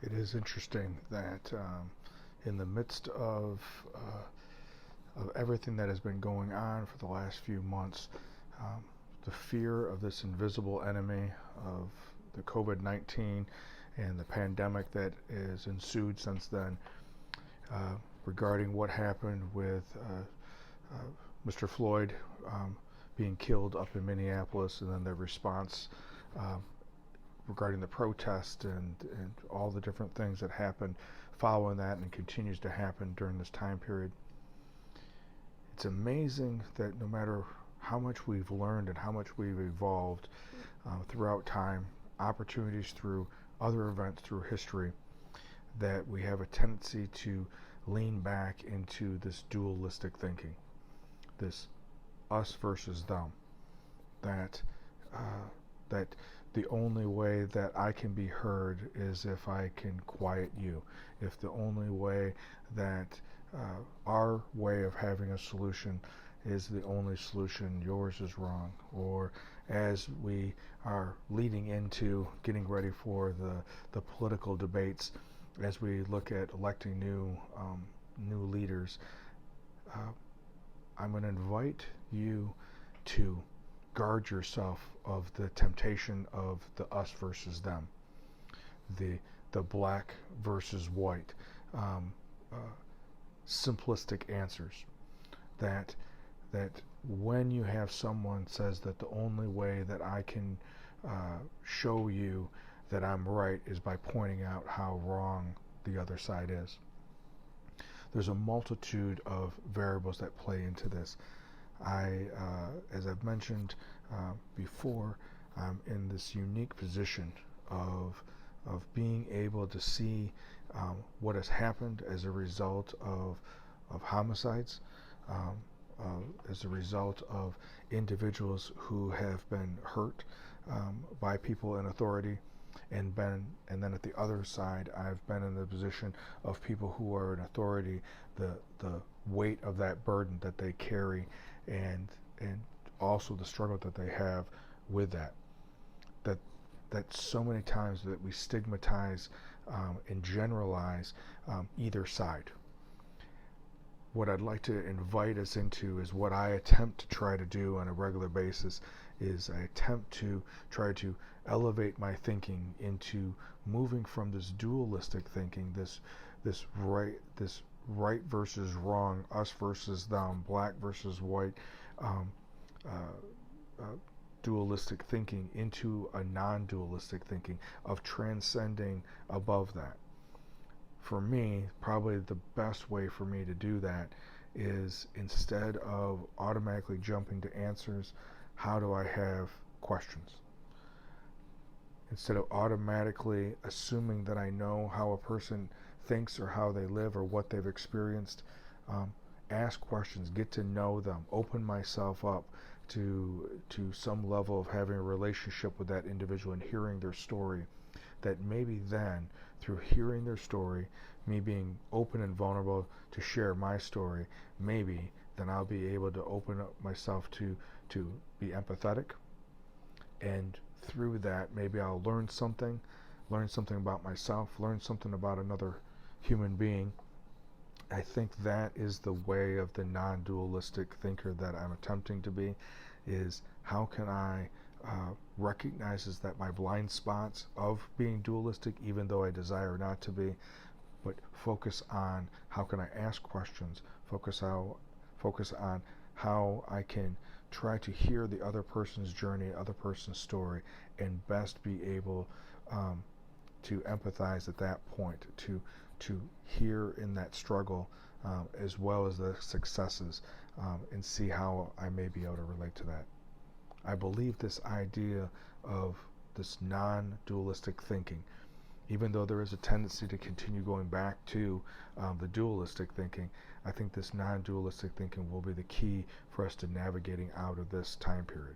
It is interesting that in the midst of everything that has been going on for the last few months, um, the fear of this invisible enemy of the COVID-19 and the pandemic that has ensued since then, uh, regarding what happened with Mr. Floyd being killed up in Minneapolis, and then the response um, regarding the protest and all the different things that happened following that and continues to happen during this time period. It's amazing that no matter how much we've learned and how much we've evolved throughout time, opportunities through other events through history, that we have a tendency to lean back into this dualistic thinking, this us versus them, that that the only way that I can be heard is if I can quiet you. If the only way that our way of having a solution is the only solution, yours is wrong. Or as we are leading into getting ready for the political debates, as we look at electing new leaders, uh, I'm going to invite you to guard yourself of the temptation of the us versus them, the black versus white, um, uh, simplistic answers. That that when you have someone says that the only way that I can show you that I'm right is by pointing out how wrong the other side is. There's a multitude of variables that play into this. As I've mentioned before, I'm in this unique position of being able to see what has happened as a result of homicides, um, as a result of individuals who have been hurt by people in authority, and then at the other side, I've been in the position of people who are in authority, the weight of that burden that they carry, and also the struggle that they have with that. That so many times that we stigmatize and generalize either side. What I'd like to invite us into is what I attempt to try to do on a regular basis is I attempt to try to elevate my thinking into moving from this dualistic thinking, this right versus wrong, us versus them, black versus white, um, uh, dualistic thinking, into a non-dualistic thinking of transcending above that. For me, probably the best way for me to do that is, instead of automatically jumping to answers, how do I have questions? Instead of automatically assuming that I know how a person thinks or how they live or what they've experienced, ask questions, get to know them, open myself up to some level of having a relationship with that individual and hearing their story, that maybe then, through hearing their story, me being open and vulnerable to share my story, maybe then I'll be able to open up myself to be empathetic, and through that maybe I'll learn something about myself, learn something about another human being. I think that is the way of the non-dualistic thinker that I'm attempting to be, is how can I recognizes that my blind spots of being dualistic, even though I desire not to be, but focus on how can I ask questions, focus on how I can try to hear the other person's journey, other person's story, and best be able to empathize at that point, to hear in that struggle as well as the successes, and see how I may be able to relate to that. I believe this idea of this non-dualistic thinking, even though there is a tendency to continue going back to the dualistic thinking, I think this non-dualistic thinking will be the key for us to navigating out of this time period.